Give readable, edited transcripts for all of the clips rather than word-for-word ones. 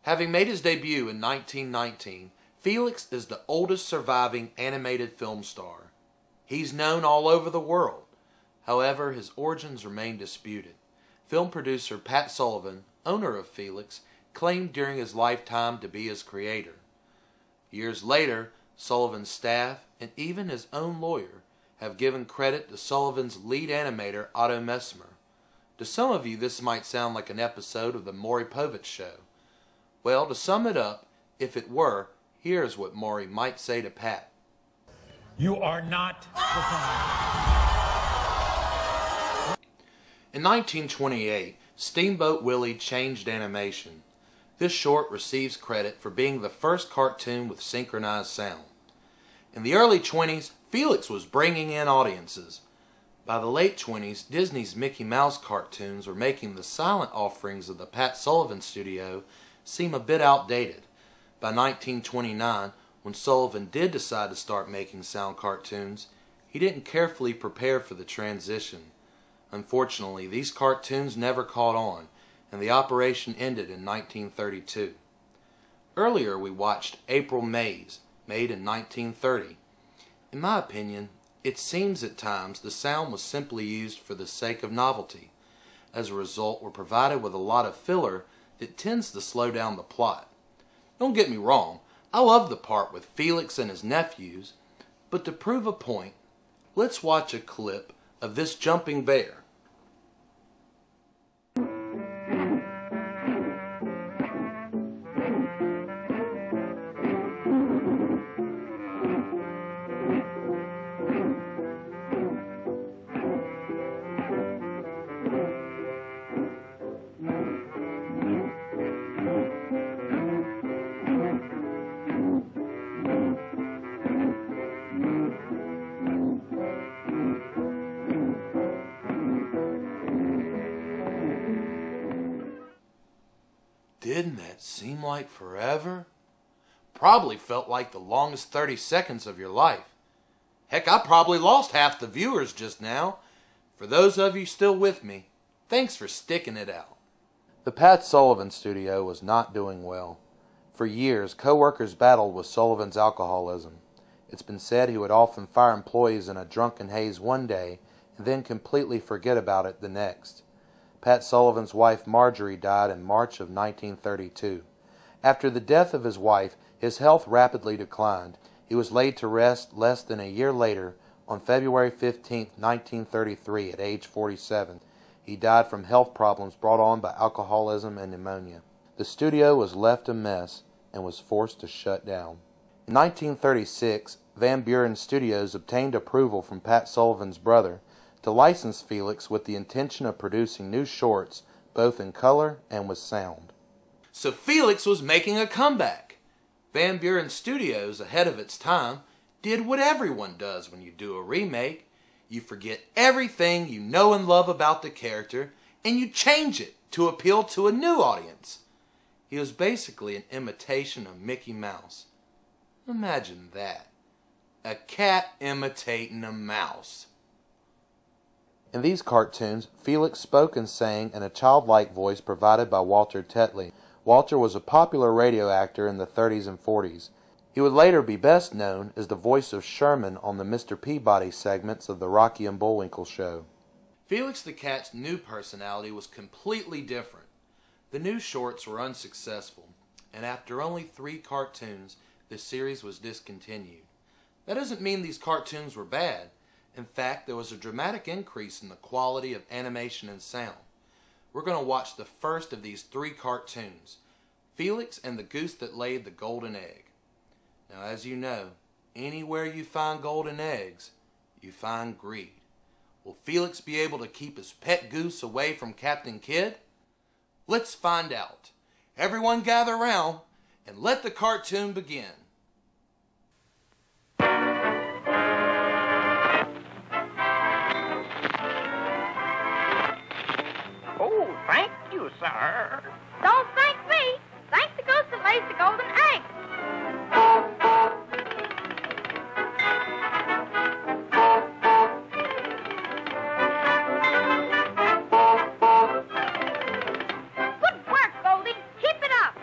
Having made his debut in 1919, Felix is the oldest surviving animated film star. He's known all over the world. However, his origins remain disputed. Film producer Pat Sullivan, owner of Felix, claimed during his lifetime to be his creator. Years later, Sullivan's staff and even his own lawyer have given credit to Sullivan's lead animator Otto Messmer. To some of you, this might sound like an episode of the Maury Povich Show. Well, to sum it up, if it were, here's what Maury might say to Pat. You are not defined. In 1928, Steamboat Willie changed animation. This short receives credit for being the first cartoon with synchronized sound. In the early 20s, Felix was bringing in audiences. By the late 20s, Disney's Mickey Mouse cartoons were making the silent offerings of the Pat Sullivan Studio seem a bit outdated. By 1929, when Sullivan did decide to start making sound cartoons, he didn't carefully prepare for the transition. Unfortunately, these cartoons never caught on, and the operation ended in 1932. Earlier we watched April Maze, made in 1930. In my opinion, it seems at times the sound was simply used for the sake of novelty. As a result, we're provided with a lot of filler that tends to slow down the plot. Don't get me wrong, I love the part with Felix and his nephews, but to prove a point, let's watch a clip of this jumping bear. Didn't that seem like forever? Probably felt like the longest 30 seconds of your life. Heck, I probably lost half the viewers just now. For those of you still with me, thanks for sticking it out. The Pat Sullivan Studio was not doing well. For years, co-workers battled with Sullivan's alcoholism. It's been said he would often fire employees in a drunken haze one day and then completely forget about it the next. Pat Sullivan's wife Marjorie died in March of 1932. After the death of his wife, his health rapidly declined. He was laid to rest less than a year later on February 15, 1933 at age 47. He died from health problems brought on by alcoholism and pneumonia. The studio was left a mess and was forced to shut down. In 1936, Van Buren Studios obtained approval from Pat Sullivan's brother to license Felix with the intention of producing new shorts, both in color and with sound. So Felix was making a comeback. Van Buren Studios, ahead of its time, did what everyone does when you do a remake. You forget everything you know and love about the character, and you change it to appeal to a new audience. He was basically an imitation of Mickey Mouse. Imagine that. A cat imitating a mouse. In these cartoons, Felix spoke and sang in a childlike voice provided by Walter Tetley. Walter was a popular radio actor in the 30s and 40s. He would later be best known as the voice of Sherman on the Mr. Peabody segments of the Rocky and Bullwinkle Show. Felix the Cat's new personality was completely different. The new shorts were unsuccessful, and after only 3 cartoons, the series was discontinued. That doesn't mean these cartoons were bad. In fact, there was a dramatic increase in the quality of animation and sound. We're going to watch the first of these 3 cartoons, Felix and the Goose That Laid the Golden Egg. Now, as you know, anywhere you find golden eggs, you find greed. Will Felix be able to keep his pet goose away from Captain Kidd? Let's find out. Everyone gather round and let the cartoon begin. Thank you, sir. Don't thank me. Thank the goose that lays the golden egg. Good work, Goldie. Keep it up.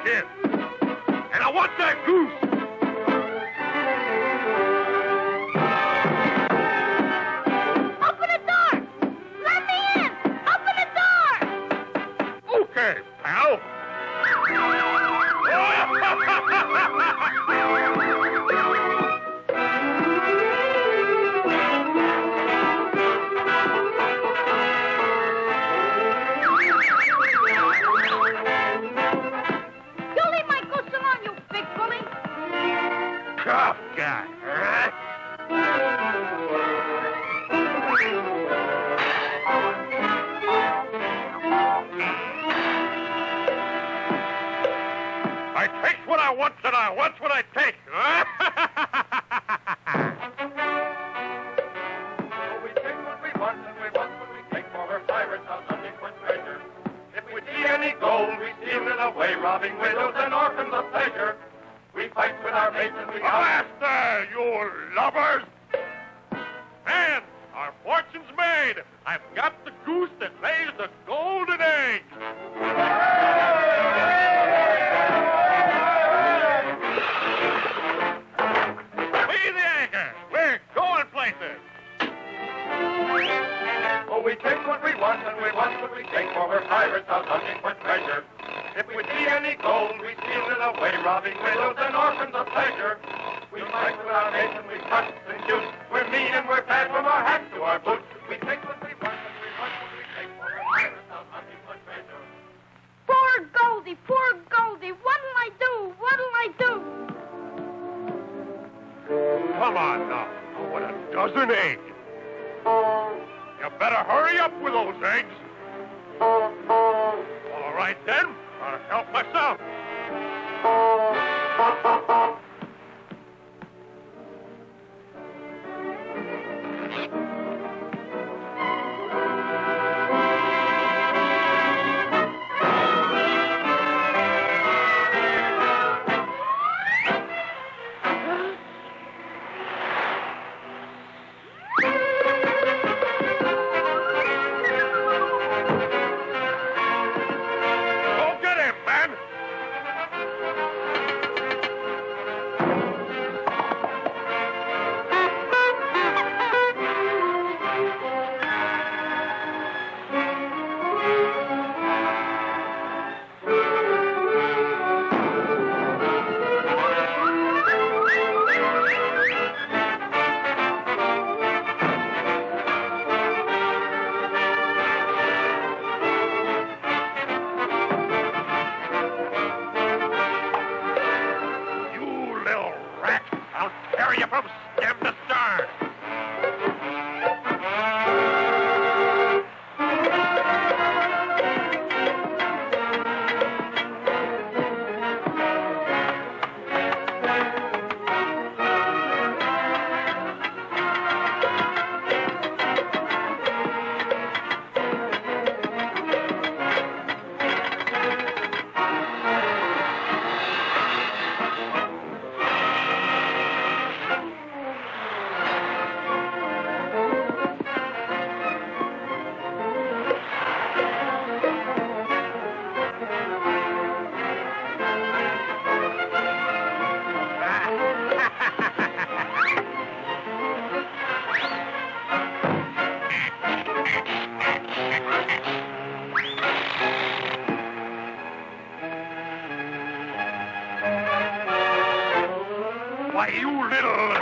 kid. And I want that goose. Open the door! Let me in! Open the door! Okay, pal. You leave my goose alone, you big bully! Tough guy. I take what I want and I want what I take. So we take what we want and we want what we take, for we're pirates out hunting for treasure. If we see any gold, we steal it away, robbing widows and orphans of pleasure. We fight with our mates and we... Avast there, you lubbers! And our fortune's made. I've got the goose that lays the golden egg. Be the anchor. We're going places. Oh, we take what we want and we want what we take, for we're pirates out hunting for treasure. If we see any gold, we steal it away, robbing widows and orphans of pleasure. We fight with our mates and we cut and shoot. We're mean and we're bad from our hats to our boots. We take what we want and we want what we take, for we're pirates out hunting for treasure. Poor Goldie, poor Goldie! What'll I do? What'll I do? Come on now. Oh, what a dozen eggs. You better hurry up with those eggs. All right, then. I'll help myself. Go get him, man. You little rat. I'll carry you from stem to stern. Why, you little